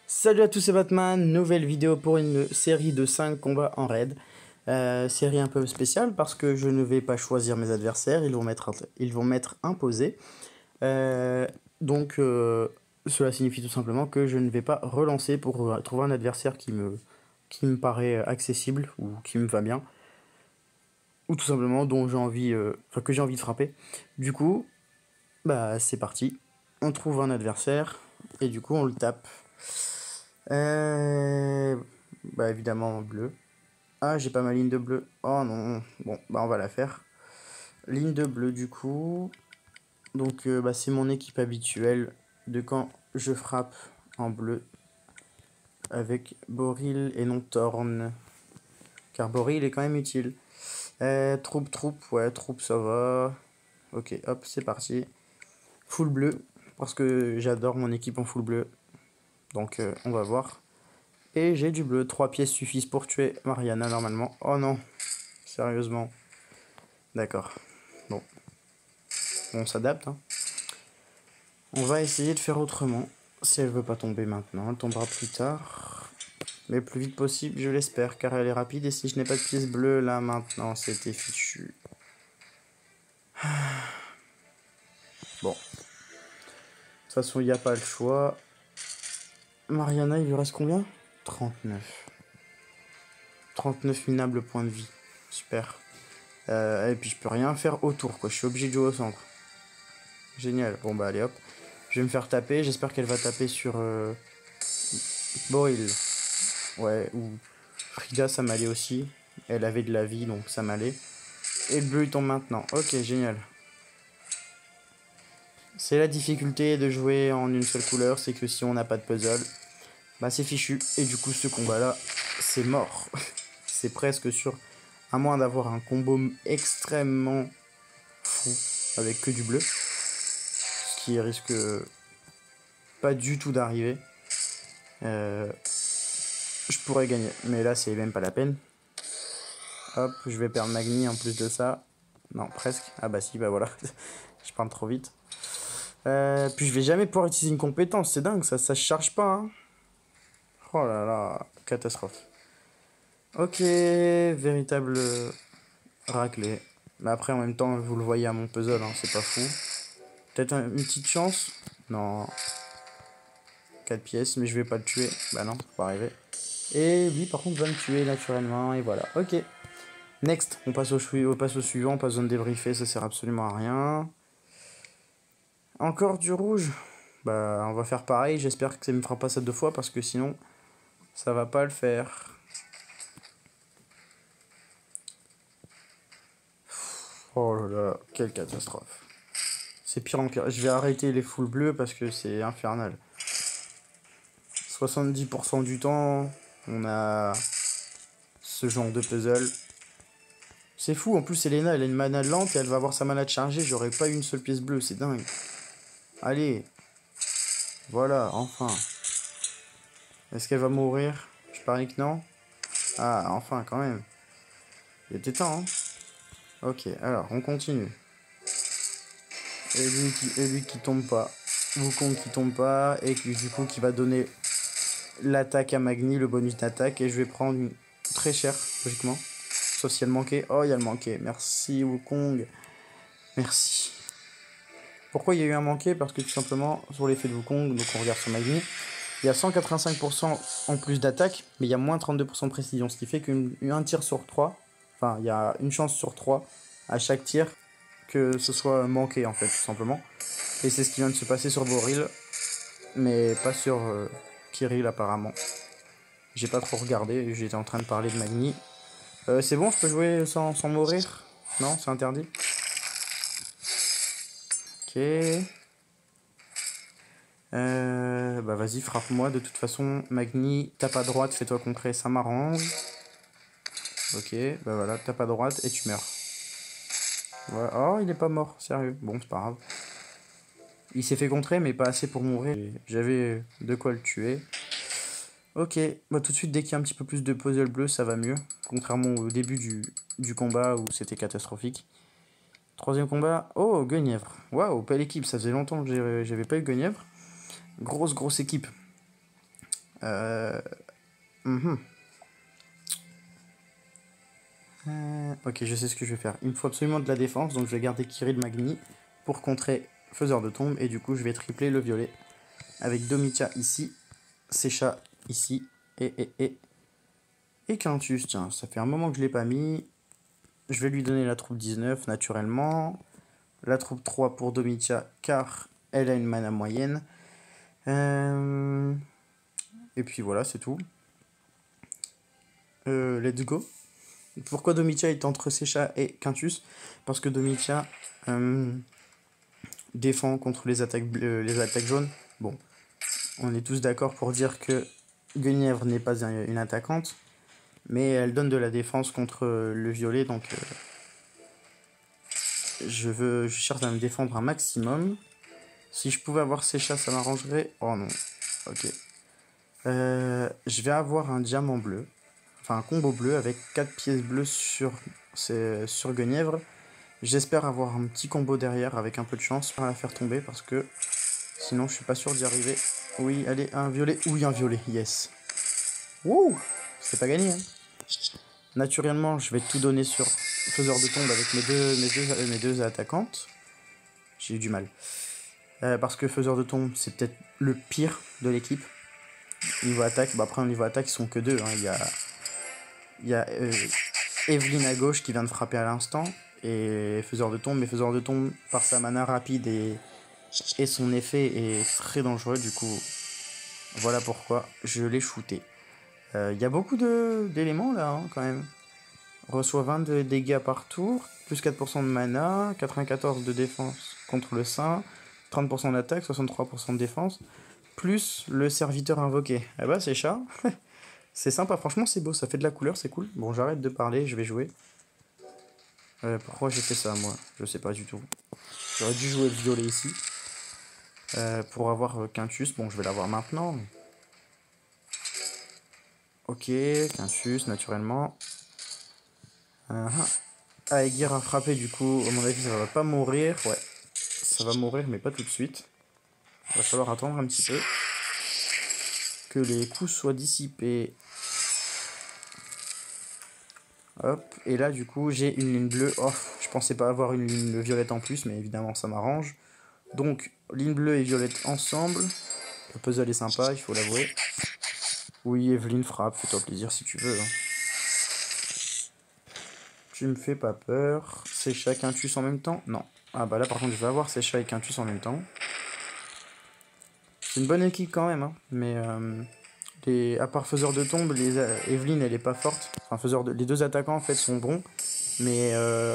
Salut à tous, c'est Batman, nouvelle vidéo pour une série de 5 combats en raid. Série un peu spéciale parce que je ne vais pas choisir mes adversaires, ils vont m'être imposés. Donc cela signifie tout simplement que je ne vais pas relancer pour trouver un adversaire qui me paraît accessible ou qui me va bien. Ou tout simplement dont j'ai envie, que j'ai envie de frapper. Du coup, bah c'est parti. On trouve un adversaire et du coup on le tape. Euh, Bah évidemment bleu. Ah, j'ai pas ma ligne de bleu. Oh non. Bon, bah on va la faire. Ligne de bleu du coup. Donc bah, c'est mon équipe habituelle de quand je frappe en bleu avec Boril et non Thorn. Car Boril est quand même utile. Troupe, ouais, troupe ça va. Ok, hop, c'est parti. Full bleu. Parce que j'adore mon équipe en full bleu. Donc on va voir. Et j'ai du bleu. 3 pièces suffisent pour tuer Mariana normalement. Oh non. Sérieusement. D'accord. Bon. On s'adapte. Hein. On va essayer de faire autrement. Si elle veut pas tomber maintenant, elle tombera plus tard. Mais le plus vite possible, je l'espère, car elle est rapide. Et si je n'ai pas de pièce bleue là maintenant, c'était fichu. Bon. De toute façon, il n'y a pas le choix. Mariana, il lui reste combien? 39. 39 minables points de vie. Super. Et puis je peux rien faire autour, quoi. Je suis obligé de jouer au centre. Génial. Bon bah allez hop. Je vais me faire taper. J'espère qu'elle va taper sur Boril. Ouais, ou Frida, ça m'allait aussi. Elle avait de la vie, donc ça m'allait. Et le bleu, il tombe maintenant. Ok, génial. C'est la difficulté de jouer en une seule couleur, c'est que si on n'a pas de puzzle, bah c'est fichu. Et du coup, ce combat-là, c'est mort. C'est presque sûr. À moins d'avoir un combo extrêmement fou avec que du bleu. Ce qui risque pas du tout d'arriver. Je pourrais gagner. Mais là, c'est même pas la peine. Hop, je vais perdre Magni en plus de ça. Non, presque. Ah bah si, bah voilà. Je parle trop vite. Puis je vais jamais pouvoir utiliser une compétence. C'est dingue, ça se charge pas. Hein. Oh là là, catastrophe. Ok, véritable raclée. Mais après, en même temps, vous le voyez à mon puzzle, hein, c'est pas fou. Peut-être une petite chance. Non. 4 pièces, mais je vais pas le tuer. Bah non, faut pas arriver. Et lui, par contre, va me tuer naturellement. Et voilà, ok. Next, on passe au suivant, pas besoin de débriefer, ça sert absolument à rien. Encore du rouge. Bah, on va faire pareil, j'espère que ça me fera pas ça 2 fois parce que sinon, ça va pas le faire. Oh là là, quelle catastrophe. C'est pire en pire. Je vais arrêter les full bleus parce que c'est infernal. 70% du temps, on a ce genre de puzzle. C'est fou, en plus Elena, elle a une mana lente et elle va avoir sa mana chargée. J'aurais pas eu une seule pièce bleue, c'est dingue. Allez. Voilà, enfin. Est-ce qu'elle va mourir? Je parie que non. Ah, enfin, quand même. Il était temps, hein. Ok, alors, on continue. Et lui qui tombe pas. Wukong qui tombe pas. Et qui, du coup, qui va donner l'attaque à Magni, le bonus d'attaque. Et je vais prendre une très cher, logiquement. Sauf si elle manquait. Oh, il y a le manqué. Merci, Wukong. Merci. Pourquoi il y a eu un manqué? Parce que tout simplement, sur l'effet de Wukong, donc on regarde sur Magni, il y a 185% en plus d'attaque, mais il y a moins 32% de précision. Ce qui fait qu'un tir sur 3, enfin, il y a une chance sur 3 à chaque tir que ce soit manqué, en fait, tout simplement. Et c'est ce qui vient de se passer sur Boril, mais pas sur Kirill, apparemment. J'ai pas trop regardé, j'étais en train de parler de Magni. C'est bon, je peux jouer sans mourir? Non, c'est interdit? Ok. Bah vas-y, frappe-moi. De toute façon, Magni, tape à droite, fais-toi contrer, ça m'arrange. Ok, bah voilà, tape à droite et tu meurs. Ouais. Oh, il est pas mort, sérieux. Bon, c'est pas grave. Il s'est fait contrer, mais pas assez pour mourir. J'avais de quoi le tuer. Ok, bah tout de suite, dès qu'il y a un petit peu plus de puzzle bleu, ça va mieux. Contrairement au début du combat où c'était catastrophique. Troisième combat. Oh, Guenièvre. Waouh, belle équipe. Ça faisait longtemps que j'avais pas eu Guenièvre. Grosse équipe. Mhm. Ok, je sais ce que je vais faire. Il me faut absolument de la défense, donc je vais garder Kirill Magni pour contrer Faiseur de Tombe. Et du coup, je vais tripler le violet avec Domitia ici, Secha ici, et Quintus. Tiens, ça fait un moment que je l'ai pas mis. Je vais lui donner la troupe 19 naturellement. La troupe 3 pour Domitia car elle a une mana moyenne. Et puis voilà, c'est tout. Let's go. Pourquoi Domitia est entre Secha et Quintus? Parce que Domitia défend contre les attaques jaunes. Bon, on est tous d'accord pour dire que Guenièvre n'est pas une attaquante, mais elle donne de la défense contre le violet, donc je cherche à me défendre un maximum. Si je pouvais avoir Secha, ça m'arrangerait. Oh non, ok. Je vais avoir un diamant bleu, enfin un combo bleu avec 4 pièces bleues sur Guenièvre. J'espère avoir un petit combo derrière avec un peu de chance pour la faire tomber parce que sinon je suis pas sûr d'y arriver. Oui, allez, un violet. Oui, un violet, yes. Wouh, c'est pas gagné. Hein. Naturellement, je vais tout donner sur Faiseur de Tombe avec mes deux attaquantes. J'ai eu du mal. Parce que Faiseur de Tombe, c'est peut-être le pire de l'équipe. Niveau attaque, bah après, au niveau attaque, ils sont que deux. Hein. Il y a Evelyne à gauche qui vient de frapper à l'instant. Et Faiseur de Tombe. Mais Faiseur de Tombe, par sa mana rapide et son effet est très dangereux. Du coup, voilà pourquoi je l'ai shooté. Il y a beaucoup d'éléments là, hein, quand même. Reçoit 20 de dégâts par tour, plus 4% de mana, 94 de défense contre le saint, 30% d'attaque, 63% de défense, plus le serviteur invoqué. Eh bah c'est chat. C'est sympa, franchement c'est beau, ça fait de la couleur, c'est cool. Bon, j'arrête de parler, je vais jouer. Pourquoi j'ai fait ça moi? Je sais pas du tout. J'aurais dû jouer le violet ici. Pour avoir Quintus, bon je vais l'avoir maintenant. Ok, Quintus naturellement. Aegir a frappé du coup, à mon avis ça va pas mourir, ouais. Ça va mourir mais pas tout de suite. Il va falloir attendre un petit peu. Que les coups soient dissipés. Hop, et là du coup j'ai une ligne bleue. Oh, je pensais pas avoir une ligne violette en plus, mais évidemment ça m'arrange. Donc, ligne bleue et violette ensemble. Le puzzle est sympa, il faut l'avouer. Oui, Evelyne frappe, fais-toi plaisir si tu veux. Hein. Tu me fais pas peur. C'est chat et Quintus en même temps? Non. Ah bah là par contre je vais avoir ces chats et Quintus en même temps. C'est une bonne équipe quand même, hein. Mais à part Faiseur de Tombe, Evelyne elle est pas forte. Enfin, les deux attaquants en fait sont bons. Mais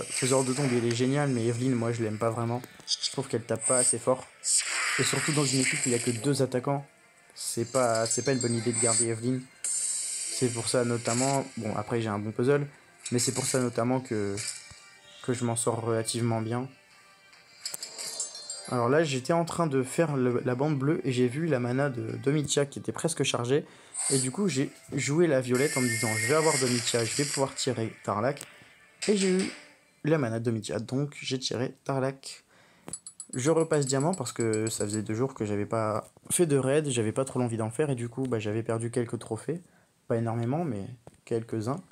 Faiseur de Tombe il est génial, mais Evelyne moi je l'aime pas vraiment. Je trouve qu'elle tape pas assez fort. Et surtout dans une équipe où il y a que deux attaquants, c'est pas une bonne idée de garder Evelyne. C'est pour ça notamment, bon après j'ai un bon puzzle, mais c'est pour ça notamment que je m'en sors relativement bien. Alors là j'étais en train de faire la bande bleue et j'ai vu la mana de Domitia qui était presque chargée. Et du coup j'ai joué la violette en me disant je vais avoir Domitia, je vais pouvoir tirer Tarlac. Et j'ai eu la mana de Domitia, donc j'ai tiré Tarlac. Je repasse diamant parce que ça faisait 2 jours que j'avais pas fait de raid, j'avais pas trop l'envie d'en faire et du coup bah, j'avais perdu quelques trophées. Pas énormément mais quelques-uns.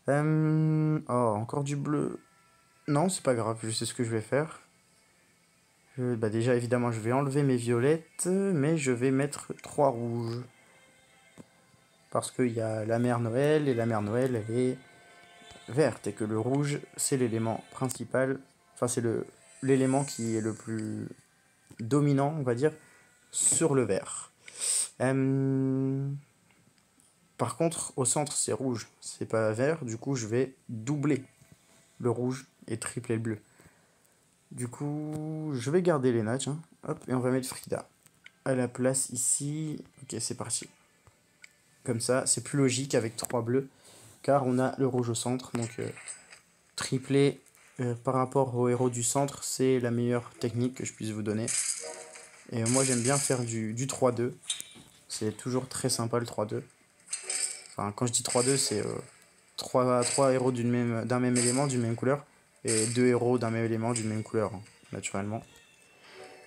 Oh, encore du bleu. Non, c'est pas grave, je sais ce que je vais faire. Bah déjà évidemment je vais enlever mes violettes, mais je vais mettre 3 rouges. Parce qu'il y a la mère Noël et la mère Noël elle est verte et que le rouge c'est l'élément principal. Enfin c'est l'élément qui est le plus dominant on va dire sur le vert. Par contre, au centre, c'est rouge, c'est pas vert. Du coup, je vais doubler le rouge et tripler le bleu. Du coup, je vais garder les natchs. Hein. Hop, et on va mettre Frida à la place ici. Ok, c'est parti. Comme ça, c'est plus logique avec 3 bleus. Car on a le rouge au centre. Donc, tripler par rapport au héros du centre, c'est la meilleure technique que je puisse vous donner. Et moi, j'aime bien faire du 3-2. C'est toujours très sympa le 3-2. Enfin, quand je dis 3-2, c'est 3 héros d'un même élément, d'une même couleur, et 2 héros d'un même élément, d'une même couleur, hein, naturellement.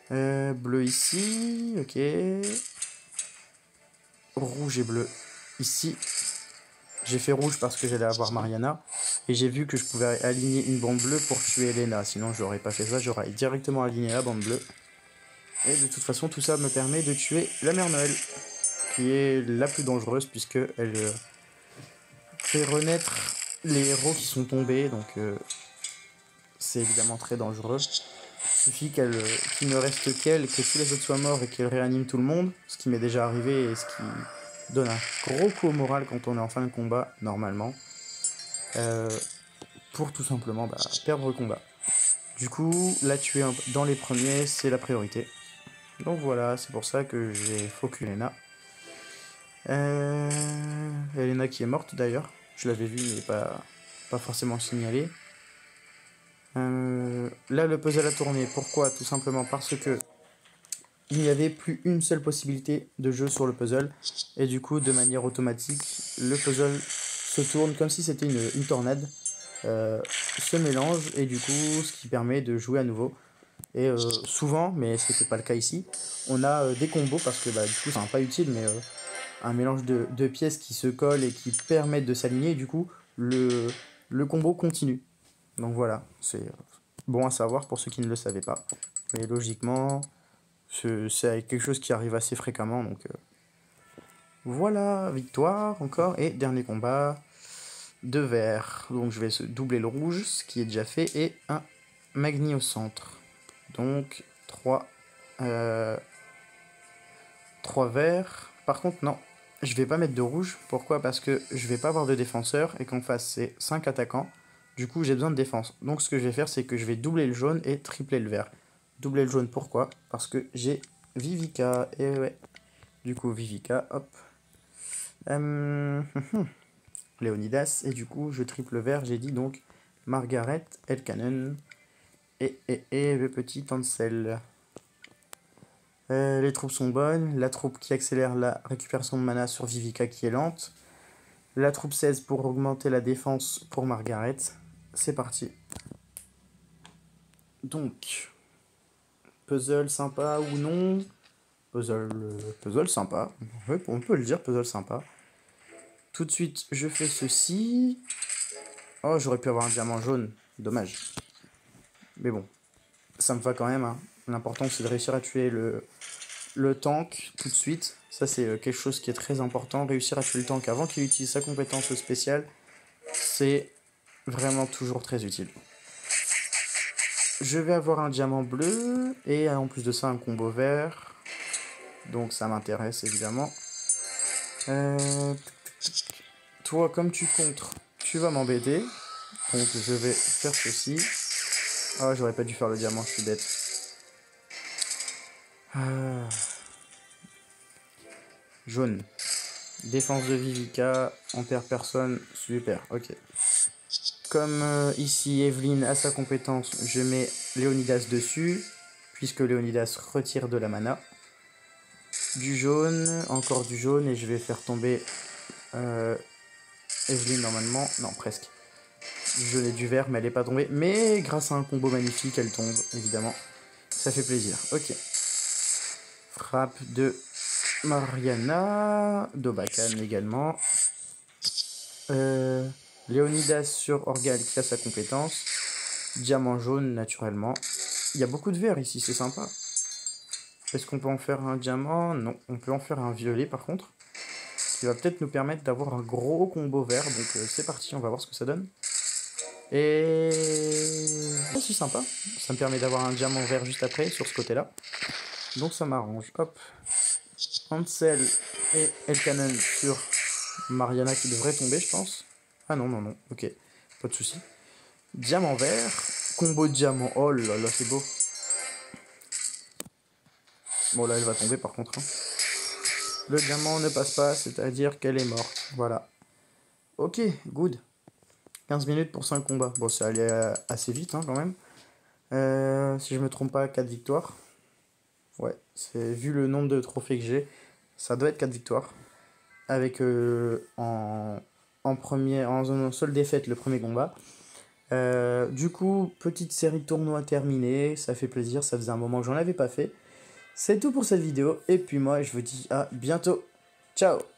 Bleu ici, ok. rouge et bleu. Ici, j'ai fait rouge parce que j'allais avoir Mariana. Et j'ai vu que je pouvais aligner une bande bleue pour tuer Elena. Sinon, j'aurais pas fait ça. J'aurais directement aligné la bande bleue. Et de toute façon, tout ça me permet de tuer la Mère Noël, qui est la plus dangereuse puisque elle fait renaître les héros qui sont tombés. Donc, c'est évidemment très dangereux. Il suffit qu'il ne reste qu'elle, que tous les autres soient morts et qu'elle réanime tout le monde. Ce qui m'est déjà arrivé et ce qui donne un gros coup au moral quand on est en fin de combat, normalement. Pour tout simplement perdre le combat. Du coup, la tuer dans les premiers, c'est la priorité. Donc voilà, c'est pour ça que j'ai focus Elena. Elena qui est morte d'ailleurs. Je l'avais vue mais pas forcément signalée. Là, le puzzle a tourné. Pourquoi? Tout simplement parce que il n'y avait plus une seule possibilité de jeu sur le puzzle. Et du coup, de manière automatique, le puzzle se tourne comme si c'était une tornade. Se mélange et du coup, ce qui permet de jouer à nouveau. Et souvent, mais c'était pas le cas ici, on a des combos parce que du coup, c'est pas utile, mais un mélange de pièces qui se collent et qui permettent de s'aligner. Et du coup, le combo continue. Donc voilà, c'est bon à savoir pour ceux qui ne le savaient pas. Mais logiquement, c'est quelque chose qui arrive assez fréquemment. Donc voilà, victoire encore. Et dernier combat, 2 verts. Donc je vais doubler le rouge, ce qui est déjà fait, et un Magni au centre. Donc 3 verts. Par contre, non, je vais pas mettre de rouge. Pourquoi? Parce que je vais pas avoir de défenseur et qu'en face c'est 5 attaquants. Du coup, j'ai besoin de défense. Donc ce que je vais faire, c'est que je vais doubler le jaune et tripler le vert. Doubler le jaune, pourquoi? Parce que j'ai Vivica. Et ouais. Du coup, Vivica, hop. Léonidas. Et du coup, je triple le vert. J'ai dit donc Margaret, Elkanen et le petit Ansel. Les troupes sont bonnes. La troupe qui accélère la récupération de mana sur Vivica qui est lente. La troupe 16 pour augmenter la défense pour Margaret. C'est parti. Donc, puzzle sympa ou non? Puzzle sympa. On peut le dire, puzzle sympa. Tout de suite, je fais ceci. Oh, j'aurais pu avoir un diamant jaune. Dommage. Mais bon, ça me va quand même. Hein. L'important, c'est de réussir à tuer le tank tout de suite. Ça, c'est quelque chose qui est très important. Réussir à tuer le tank avant qu'il utilise sa compétence spéciale, c'est vraiment toujours très utile. Je vais avoir un diamant bleu et en plus de ça, un combo vert. Donc ça m'intéresse évidemment. Toi, comme tu contres, tu vas m'embêter. Donc je vais faire ceci. Ah, j'aurais pas dû faire le diamant, je suis bête. Jaune. Défense de Vivica, on perd personne, super, ok. Comme ici Evelyne a sa compétence, je mets Léonidas dessus, puisque Léonidas retire de la mana. Du jaune, encore du jaune, et je vais faire tomber Evelyne normalement, non presque. Du jaune et du vert, mais elle n'est pas tombée. Mais grâce à un combo magnifique, elle tombe, évidemment. Ça fait plaisir, ok. Frappe de Mariana, Dobakan également. Léonidas sur Orgal qui a sa compétence. Diamant jaune naturellement. Il y a beaucoup de vert ici, c'est sympa. Est-ce qu'on peut en faire un diamant? Non, on peut en faire un violet par contre. Qui va peut-être nous permettre d'avoir un gros combo vert. Donc c'est parti, on va voir ce que ça donne. Et c'est sympa. Ça me permet d'avoir un diamant vert juste après sur ce côté-là. Donc ça m'arrange. Hop. Ansel et Elkanen sur Mariana qui devrait tomber, je pense. Ah non, non, non. Ok, pas de souci. Diamant vert. Combo de diamant. Oh là là, c'est beau. Bon, là, elle va tomber par contre. Hein. Le diamant ne passe pas, c'est-à-dire qu'elle est morte. Voilà. Ok, good. 15 minutes pour 5 combats. Bon, ça allait assez vite hein, quand même. Si je me trompe pas, 4 victoires. Ouais, vu le nombre de trophées que j'ai, ça doit être 4 victoires. Avec en seule défaite le premier combat. Du coup, petite série de tournois terminée. Ça fait plaisir, ça faisait un moment que j'en avais pas fait. C'est tout pour cette vidéo. Et puis moi, je vous dis à bientôt. Ciao!